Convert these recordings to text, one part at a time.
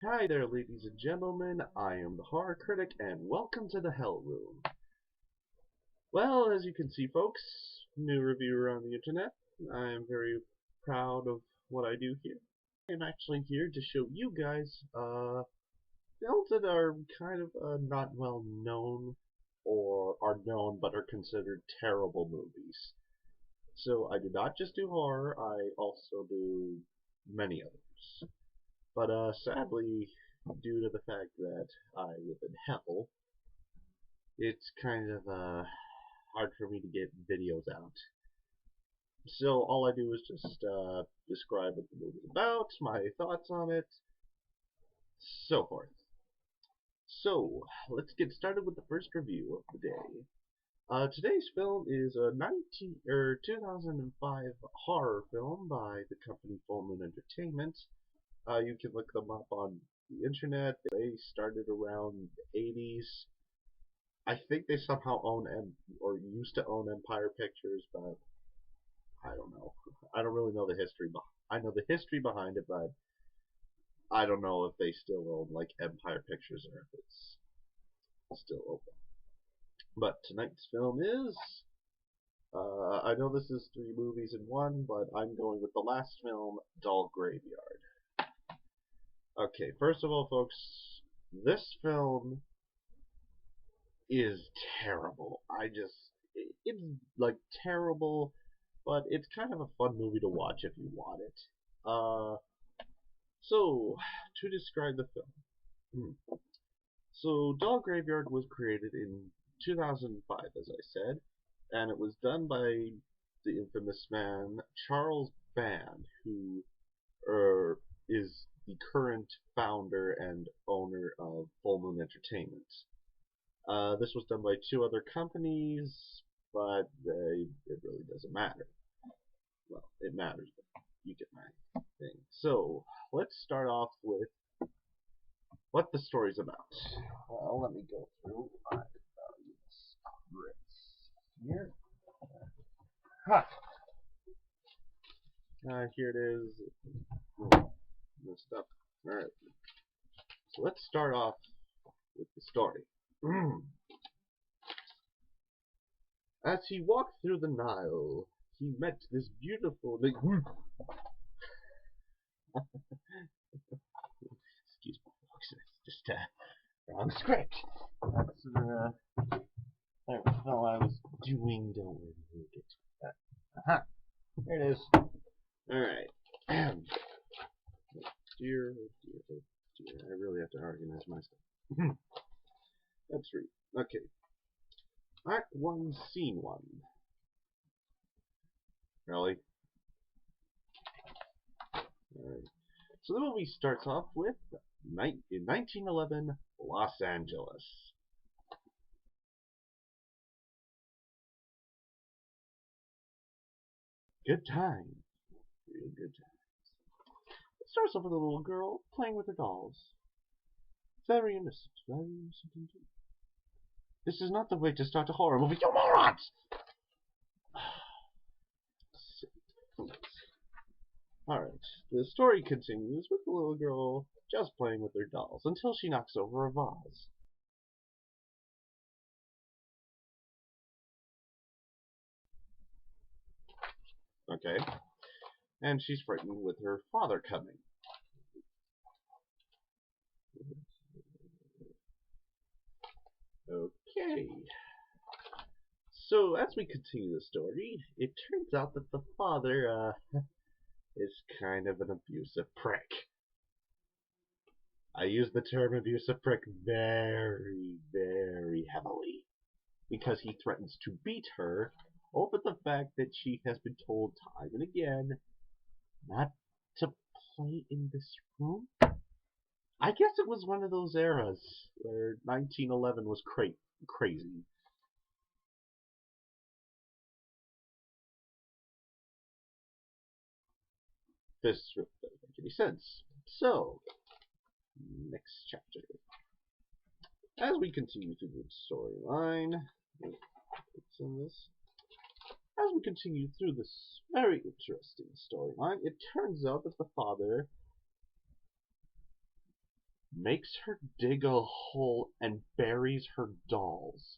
Hi there, ladies and gentlemen. I am the Horror Critic, and welcome to the Hell Room. Well, as you can see, folks, new reviewer on the internet. I am very proud of what I do here. I'm actually here to show you guys films that are kind of not well known, or are known but are considered terrible movies. So I do not just do horror; I also do many others. But sadly, due to the fact that I live in hell, it's kind of hard for me to get videos out. So all I do is just describe what the movie's about, my thoughts on it, so forth. So let's get started with the first review of the day. Today's film is a 2005 horror film by the company Full Moon Entertainment. You can look them up on the internet. They started around the 80s. I think they somehow own or used to own Empire Pictures, but I don't know. I don't really know the history. I know the history behind it, but I don't know if they still own like Empire Pictures or if it's still open. But tonight's film is. I know this is three movies in one, but I'm going with the last film, Doll Graveyard. Okay, first of all, folks, this film is terrible. It's like terrible, but it's kind of a fun movie to watch if you want it. So, to describe the film. So, Doll Graveyard was created in 2005, as I said, and it was done by the infamous man Charles Band, who is the current founder and owner of Full Moon Entertainment. This was done by two other companies, but it really doesn't matter. Well, it matters, but you get my thing. So, let's start off with what the story's about. Well, let me go through my scripts here. Ha! Here it is. Messed up. Alright. So let's start off with the story. As he walked through the Nile, he met this beautiful... Excuse me, folks. It's just wrong script. That's the hell I was doing. Don't worry, we'll get to that. Aha! There it is. Alright. Dear, oh dear, oh dear. I really have to organize my stuff. Let's read. Okay. Act 1, Scene 1. Really? Alright. So the movie starts off with in 1911, Los Angeles. Good time. Real good times. It starts off with a little girl playing with her dolls. Very innocent indeed. This is not the way to start a horror movie, you morons! Alright, the story continues with the little girl just playing with her dolls until she knocks over a vase. Okay, and she's frightened with her father coming. Okay. So, as we continue the story, it turns out that the father, is kind of an abusive prick. I use the term abusive prick very, very heavily, because he threatens to beat her over the fact that she has been told time and again not to play in this room. I guess it was one of those eras where 1911 was crazy. This really doesn't make any sense. So, next chapter. As we continue through the storyline, as we continue through this very interesting storyline, it turns out that the father makes her dig a hole and buries her dolls.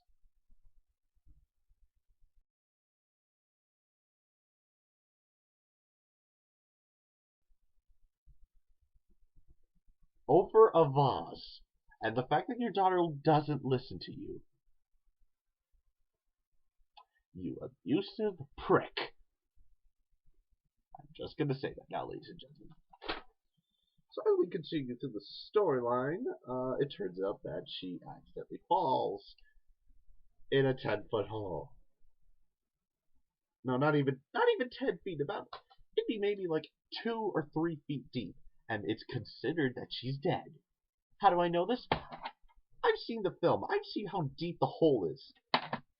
Over a vase. And the fact that your daughter doesn't listen to you. You abusive prick. I'm just going to say that now, ladies and gentlemen. So as we continue through the storyline, it turns out that she accidentally falls in a 10-foot hole. No, not even 10 feet. It'd be maybe like 2 or 3 feet deep, and it's considered that she's dead. How do I know this? I've seen the film. I've seen how deep the hole is.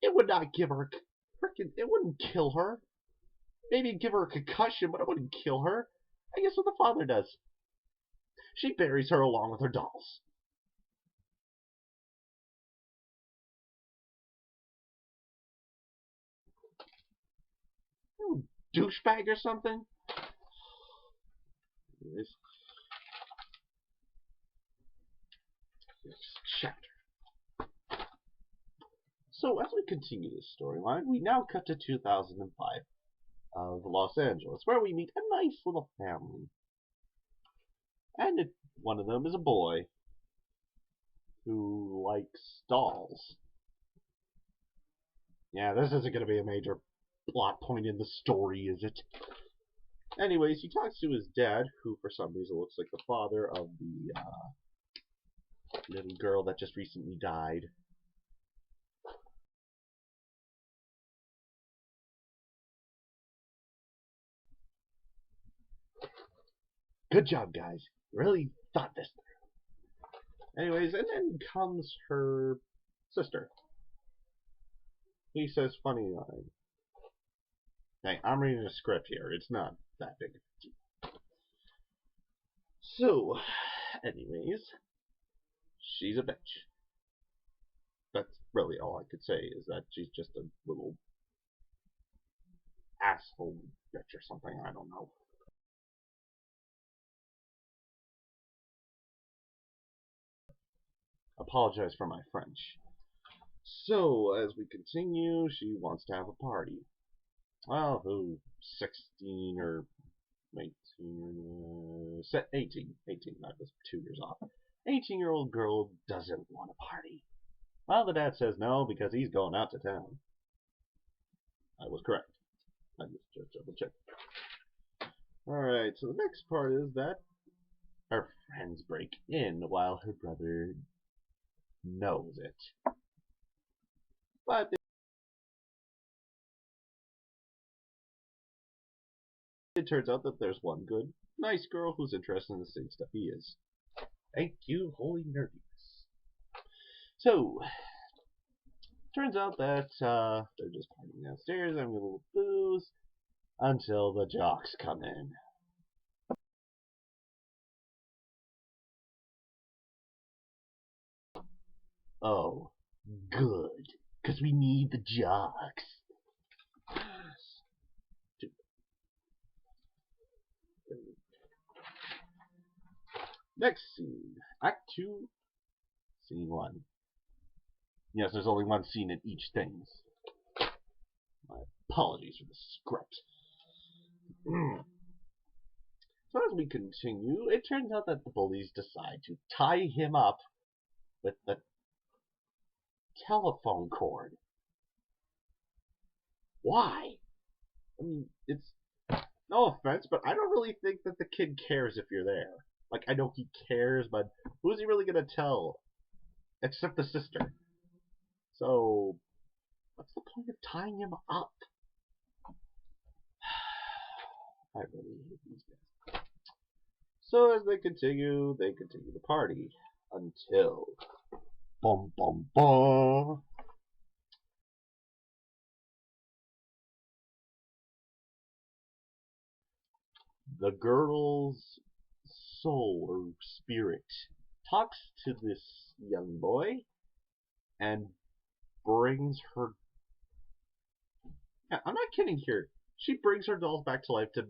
It would not give her it wouldn't kill her. Maybe it'd give her a concussion, but it wouldn't kill her. I guess what the father does. She buries her along with her dolls. You douchebag or something? Anyways. Next chapter. So as we continue this storyline, we now cut to 2005 of Los Angeles, where we meet a nice little family. And one of them is a boy who likes dolls. Yeah, this isn't going to be a major plot point in the story, is it? Anyways, he talks to his dad, who for some reason looks like the father of the little girl that just recently died. Good job, guys. Really thought this through. Anyways, and then comes her sister. He says funny line. Hey, I'm reading a script here. It's not that big of a deal. So, anyways, she's a bitch. That's really all I could say, is that she's just a little asshole bitch or something. I don't know. Apologize for my French. So, as we continue, she wants to have a party. Well, who? 16 or 18? 18. I was 2 years off. 18-year-old girl doesn't want a party. Well, the dad says no because he's going out to town. I was correct. I just double checked. Alright, so the next part is that her friends break in while her brother knows it. But it turns out that there's one good, nice girl who's interested in the same stuff he is. Thank you, holy nerdiness. So, turns out that they're just partying downstairs, having a little booze, until the jocks come in. Oh, good, because we need the jocks. Next scene, Act 2, Scene 1. Yes, there's only one scene in each thing. My apologies for the script. So as we continue, it turns out that the bullies decide to tie him up with the telephone cord. Why? I mean, it's no offense, but I don't really think that the kid cares if you're there. Like, I know he cares, but who's he really gonna tell? Except the sister. So, what's the point of tying him up? I really hate these guys. So as they continue the party until bum bum bum. The girl's soul or spirit talks to this young boy and brings her. I'm not kidding here. She brings her dolls back to life to